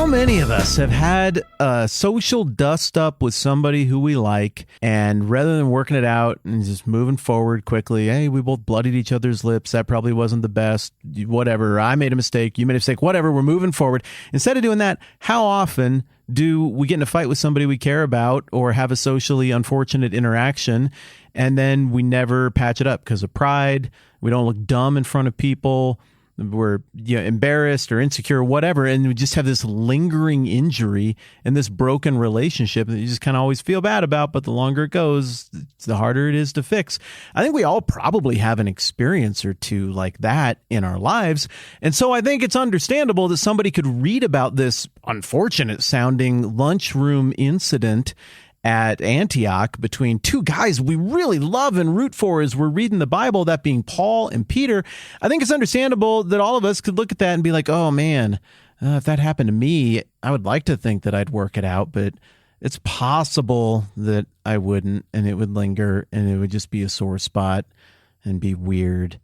How many of us have had a social dust-up with somebody who we like, and rather than working it out and just moving forward quickly, hey, we both bloodied each other's lips, that probably wasn't the best, whatever, I made a mistake, you made a mistake, whatever, we're moving forward. Instead of doing that, how often do we get in a fight with somebody we care about or have a socially unfortunate interaction, and then we never patch it up because of pride, we don't look dumb in front of people, we're embarrassed or insecure or whatever, and we just have this lingering injury and this broken relationship that you just kind of always feel bad about, but the longer it goes, the harder it is to fix. I think we all probably have an experience or two like that in our lives, and so I think it's understandable that somebody could read about this unfortunate-sounding lunchroom incident at Antioch between two guys we really love and root for as we're reading the Bible, that being Paul and Peter. I think it's understandable that all of us could look at that and be like, oh man, if that happened to me, I would like to think that I'd work it out, but it's possible that I wouldn't, and it would linger, and it would just be a sore spot and be weird.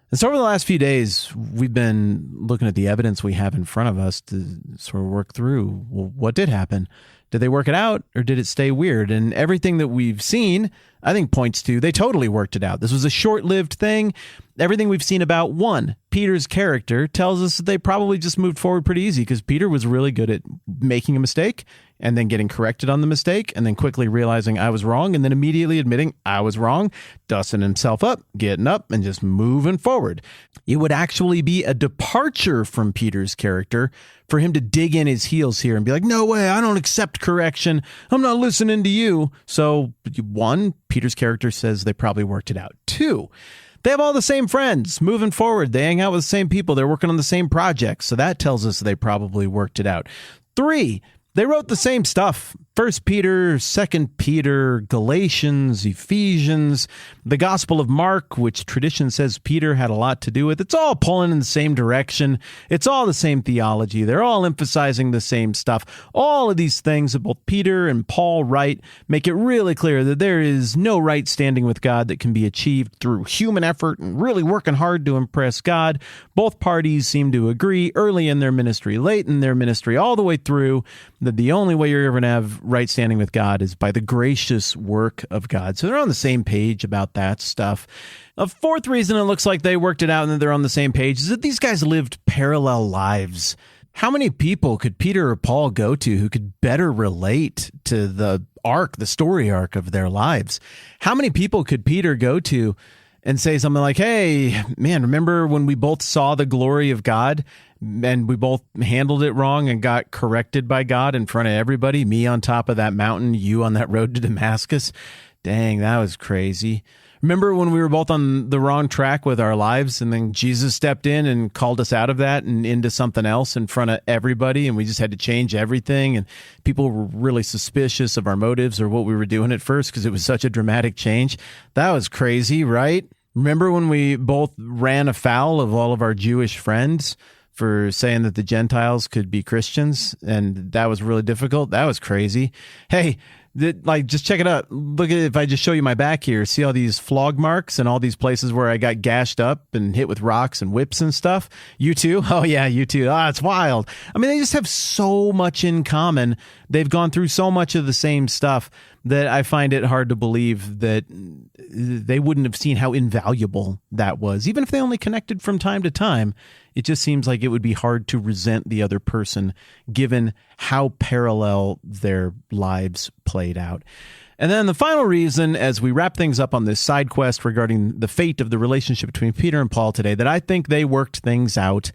And so over the last few days, we've been looking at the evidence we have in front of us to sort of work through, well, what did happen? Did they work it out, or did it stay weird? And everything that we've seen, I think, points to they totally worked it out. This was a short-lived thing. Everything we've seen about, one, Peter's character tells us that they probably just moved forward pretty easy because Peter was really good at making a mistake and then getting corrected on the mistake and then quickly realizing I was wrong and then immediately admitting I was wrong, dusting himself up, getting up, and just moving forward. It would actually be a departure from Peter's character for him to dig in his heels here and be like, no way, I don't accept correction. I'm not listening to you. So, one, Peter's character says they probably worked it out. Two, they have all the same friends moving forward. They hang out with the same people. They're working on the same projects. So that tells us they probably worked it out. Three, they wrote the same stuff. 1 Peter, 2 Peter, Galatians, Ephesians, the Gospel of Mark, which tradition says Peter had a lot to do with. It's all pulling in the same direction. It's all the same theology. They're all emphasizing the same stuff. All of these things that both Peter and Paul write make it really clear that there is no right standing with God that can be achieved through human effort and really working hard to impress God. Both parties seem to agree early in their ministry, late in their ministry, all the way through, that the only way you're ever going to have right standing with God is by the gracious work of God. So they're on the same page about that stuff. A fourth reason it looks like they worked it out and that they're on the same page is that these guys lived parallel lives. How many people could Peter or Paul go to who could better relate to the story arc of their lives? How many people could Peter go to and say something like, hey, man, remember when we both saw the glory of God and we both handled it wrong and got corrected by God in front of everybody? Me on top of that mountain, you on that road to Damascus. Dang, that was crazy. Remember when we were both on the wrong track with our lives and then Jesus stepped in and called us out of that and into something else in front of everybody, and we just had to change everything, and people were really suspicious of our motives or what we were doing at first because it was such a dramatic change? That was crazy, right? Remember when we both ran afoul of all of our Jewish friends for saying that the Gentiles could be Christians, and that was really difficult? That was crazy. Hey, just check it out. Look at it. If I just show you my back here, see all these flog marks and all these places where I got gashed up and hit with rocks and whips and stuff? You too? Oh yeah, you too. It's wild. I mean, they just have so much in common. They've gone through so much of the same stuff that I find it hard to believe that they wouldn't have seen how invaluable that was. Even if they only connected from time to time, it just seems like it would be hard to resent the other person given how parallel their lives played out. And then the final reason, as we wrap things up on this side quest regarding the fate of the relationship between Peter and Paul today, that I think they worked things out,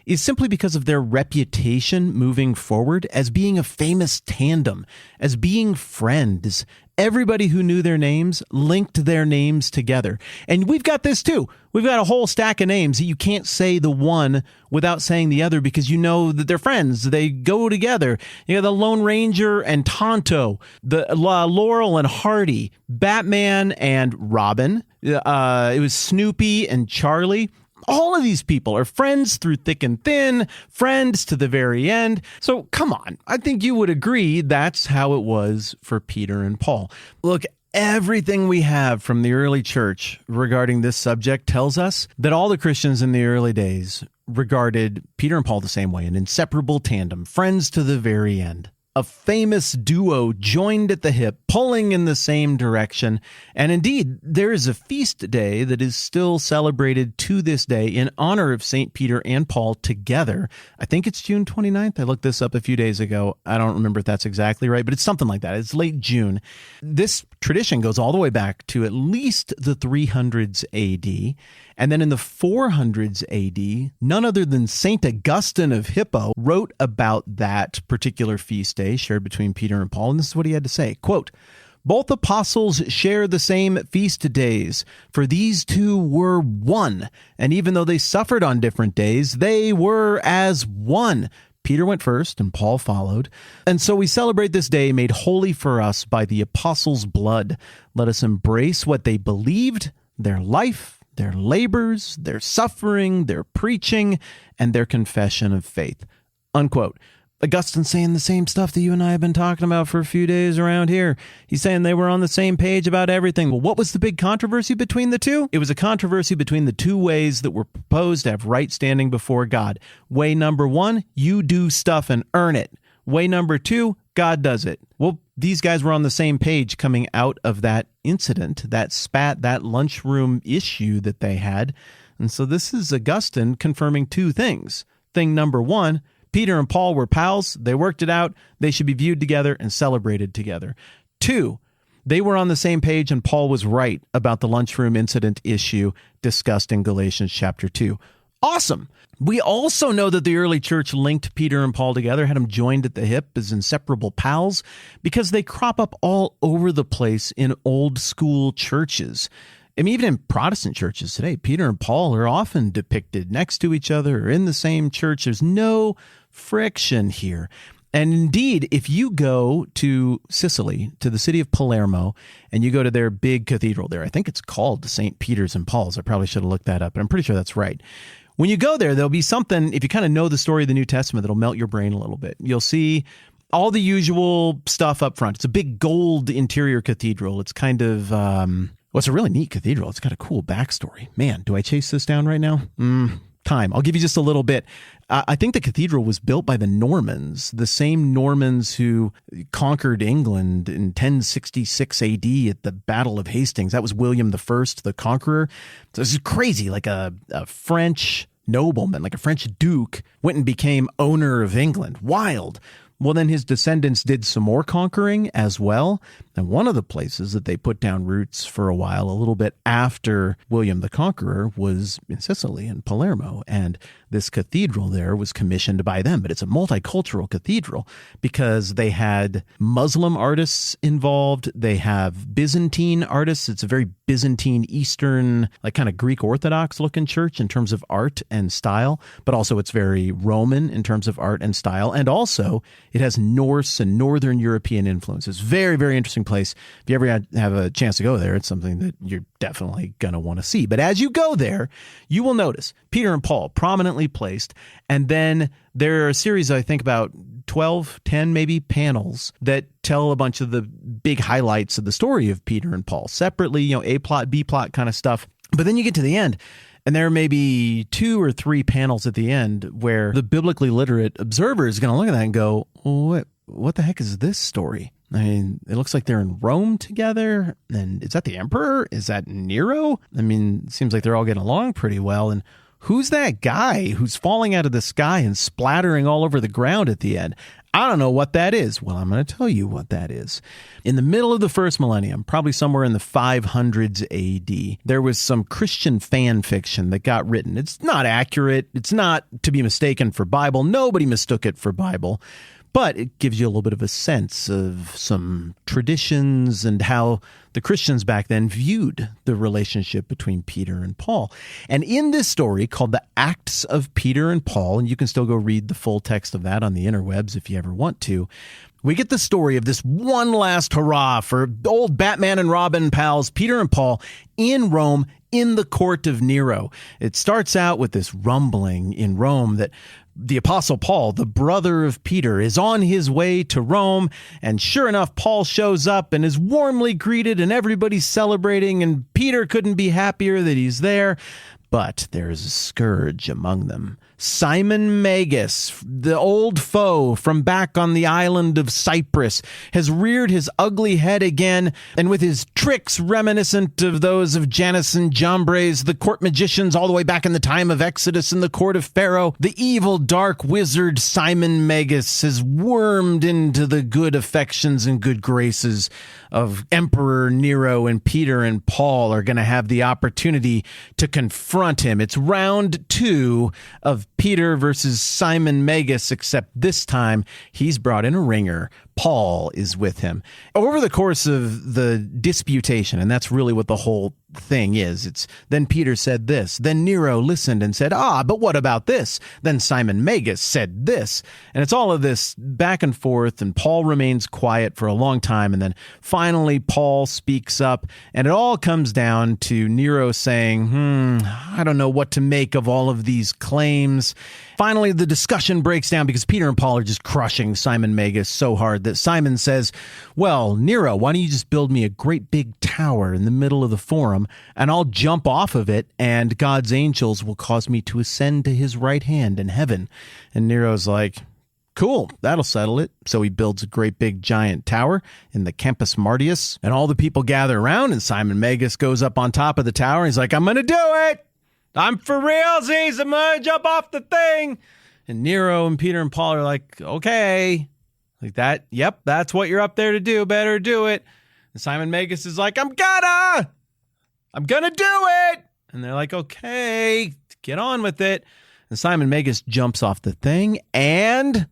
is simply because of their reputation moving forward as being a famous tandem, as being friends. Everybody who knew their names linked their names together. And we've got this too. We've got a whole stack of names that you can't say the one without saying the other because you know that they're friends. They go together. You got the Lone Ranger and Tonto, the Laurel and Hardy, Batman and Robin. It was Snoopy and Charlie. All of these people are friends through thick and thin, friends to the very end. So come on, I think you would agree that's how it was for Peter and Paul. Look, Everything we have from the early church regarding this subject tells us that all the Christians in the early days regarded Peter and Paul the same way, an inseparable tandem, friends to the very end. A famous duo joined at the hip, pulling in the same direction. And indeed, there is a feast day that is still celebrated to this day in honor of St. Peter and Paul together. I think it's June 29th. I looked this up a few days ago. I don't remember if that's exactly right, but it's something like that. It's late June. This tradition goes all the way back to at least the 300s AD. And then in the 400s AD, none other than St. Augustine of Hippo wrote about that particular feast day shared between Peter and Paul. And this is what he had to say, quote, "Both apostles share the same feast days, for these two were one. And even though they suffered on different days, they were as one. Peter went first and Paul followed. And so we celebrate this day made holy for us by the apostles' blood. Let us embrace what they believed, their life, their labors, their suffering, their preaching, and their confession of faith." Unquote. Augustine's saying the same stuff that you and I have been talking about for a few days around here. He's saying they were on the same page about everything. Well, what was the big controversy between the two? It was a controversy between the two ways that were proposed to have right standing before God. Way number one, you do stuff and earn it. Way number two, God does it. Well, these guys were on the same page coming out of that incident, that spat, that lunchroom issue that they had. And so this is Augustine confirming two things. Thing number one, Peter and Paul were pals. They worked it out. They should be viewed together and celebrated together. Two, they were on the same page and Paul was right about the lunchroom incident issue discussed in Galatians chapter 2. Awesome. We also know that the early church linked Peter and Paul together, had them joined at the hip as inseparable pals, because they crop up all over the place in old school churches. I mean, even in Protestant churches today, Peter and Paul are often depicted next to each other or in the same church. There's no friction here. And indeed, if you go to Sicily, to the city of Palermo, and you go to their big cathedral there, I think it's called St. Peter's and Paul's. I probably should have looked that up, but I'm pretty sure that's right. When you go there, there'll be something, if you kind of know the story of the New Testament, that'll melt your brain a little bit. You'll see all the usual stuff up front. It's a big gold interior cathedral. It's kind of, well, it's a really neat cathedral. It's got a cool backstory. Man, do I chase this down right now? Time. I'll give you just a little bit. I think the cathedral was built by the Normans, the same Normans who conquered England in 1066 AD at the Battle of Hastings. That was William I, the Conqueror. So this is crazy, like a French nobleman, like a French duke, went and became owner of England. Wild. Well, then his descendants did some more conquering as well. And one of the places that they put down roots for a while, a little bit after William the Conqueror, was in Sicily, in Palermo. And this cathedral there was commissioned by them. But it's a multicultural cathedral because they had Muslim artists involved. They have Byzantine artists. It's a very Byzantine, Eastern, like kind of Greek Orthodox looking church in terms of art and style. But also it's very Roman in terms of art and style. And also it has Norse and Northern European influences. Very, very interesting place. If you ever have a chance to go there, it's something that you're definitely going to want to see. But as you go there, you will notice Peter and Paul prominently placed. And then there are a series, I think about 12, 10 maybe panels that tell a bunch of the big highlights of the story of Peter and Paul separately, you know, A plot, B plot kind of stuff. But then you get to the end, and there may be 2 or 3 panels at the end where the biblically literate observer is going to look at that and go, what the heck is this story? I mean, it looks like they're in Rome together. And is that the emperor? Is that Nero? I mean, it seems like they're all getting along pretty well. And who's that guy who's falling out of the sky and splattering all over the ground at the end? I don't know what that is. Well, I'm going to tell you what that is. In the middle of the first millennium, probably somewhere in the 500s AD, there was some Christian fan fiction that got written. It's not accurate. It's not to be mistaken for Bible. Nobody mistook it for Bible. But it gives you a little bit of a sense of some traditions and how the Christians back then viewed the relationship between Peter and Paul. And in this story called The Acts of Peter and Paul, and you can still go read the full text of that on the interwebs if you ever want to, we get the story of this one last hurrah for old Batman and Robin pals, Peter and Paul, in Rome in the court of Nero. It starts out with this rumbling in Rome that the Apostle Paul, the brother of Peter, is on his way to Rome, and sure enough, Paul shows up and is warmly greeted, and everybody's celebrating, and Peter couldn't be happier that he's there. But there is a scourge among them. Simon Magus, the old foe from back on the island of Cyprus, has reared his ugly head again, and with his tricks reminiscent of those of Janus and Jambres, the court magicians all the way back in the time of Exodus in the court of Pharaoh, the evil dark wizard Simon Magus has wormed into the good affections and good graces of Emperor Nero, and Peter and Paul are going to have the opportunity to confront him. It's round 2 of Peter versus Simon Magus, except this time he's brought in a ringer. Paul is with him. Over the course of the disputation, and that's really what the whole thing is, it's then Peter said this, then Nero listened and said, but what about this? Then Simon Magus said this. And it's all of this back and forth, and Paul remains quiet for a long time, and then finally Paul speaks up, and it all comes down to Nero saying, I don't know what to make of all of these claims. Finally, the discussion breaks down because Peter and Paul are just crushing Simon Magus so hard that Simon says, well, Nero, why don't you just build me a great big tower in the middle of the forum, and I'll jump off of it, and God's angels will cause me to ascend to his right hand in heaven. And Nero's like, cool, that'll settle it. So he builds a great big giant tower in the Campus Martius, and all the people gather around, and Simon Magus goes up on top of the tower, and he's like, I'm going to do it. I'm for realsies. I'm going to jump off the thing. And Nero and Peter and Paul are like, okay. Like that, yep, that's what you're up there to do. Better do it. And Simon Magus is like, I'm gonna do it. And they're like, okay, get on with it. And Simon Magus jumps off the thing and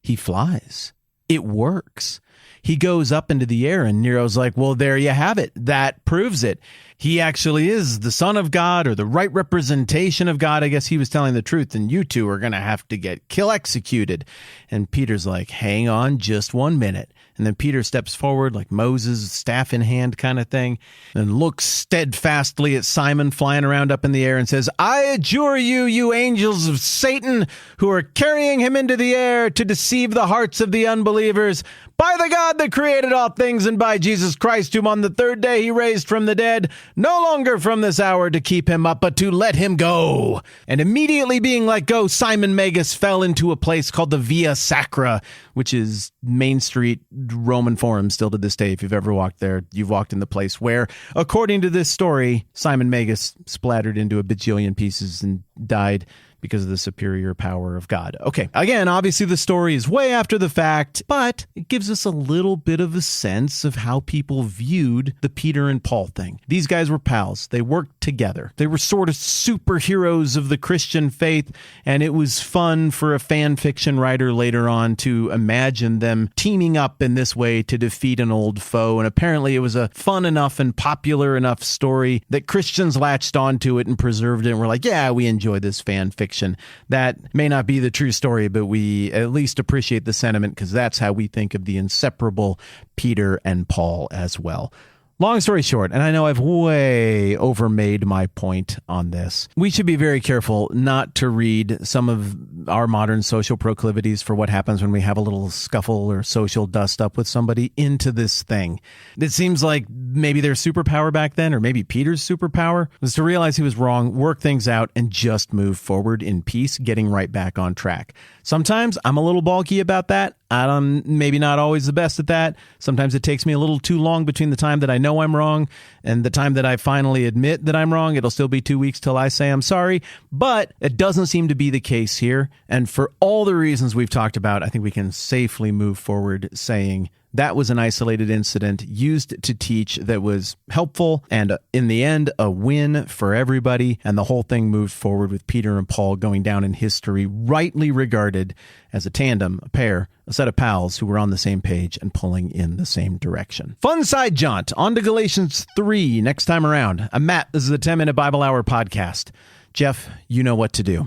he flies. It works. He goes up into the air, and Nero's like, well, there you have it. That proves it. He actually is the Son of God, or the right representation of God. I guess he was telling the truth, and you two are going to have to get executed. And Peter's like, hang on just 1 minute. And then Peter steps forward like Moses, staff in hand kind of thing, and looks steadfastly at Simon flying around up in the air and says, I adjure you, you angels of Satan, who are carrying him into the air to deceive the hearts of the unbelievers, by the God that created all things, and by Jesus Christ, whom on the 3rd day he raised from the dead, no longer from this hour to keep him up, but to let him go. And immediately being let go, Simon Magus fell into a place called the Via Sacra, which is Main Street Roman Forum still to this day. If you've ever walked there, you've walked in the place where, according to this story, Simon Magus splattered into a bajillion pieces and died because of the superior power of God. Okay, again, obviously the story is way after the fact, but it gives us a little bit of a sense of how people viewed the Peter and Paul thing. These guys were pals. They worked together. They were sort of superheroes of the Christian faith, and it was fun for a fan fiction writer later on to imagine them teaming up in this way to defeat an old foe, and apparently it was a fun enough and popular enough story that Christians latched onto it and preserved it, and were like, yeah, we enjoy this fan fiction. That may not be the true story, but we at least appreciate the sentiment because that's how we think of the inseparable Peter and Paul as well. Long story short, and I know I've way overmade my point on this, we should be very careful not to read some of our modern social proclivities for what happens when we have a little scuffle or social dust up with somebody into this thing. It seems like maybe their superpower back then, or maybe Peter's superpower, was to realize he was wrong, work things out, and just move forward in peace, getting right back on track. Sometimes I'm a little balky about that. I'm maybe not always the best at that. Sometimes it takes me a little too long between the time that I know I'm wrong and the time that I finally admit that I'm wrong. It'll still be 2 weeks till I say I'm sorry, but it doesn't seem to be the case here. And for all the reasons we've talked about, I think we can safely move forward saying that was an isolated incident used to teach that was helpful and in the end, a win for everybody. And the whole thing moved forward with Peter and Paul going down in history, rightly regarded as a tandem, a pair, a set of pals who were on the same page and pulling in the same direction. Fun side jaunt. On to Galatians 3 next time around. I'm Matt. This is the 10-Minute Bible Hour podcast. Jeff, you know what to do.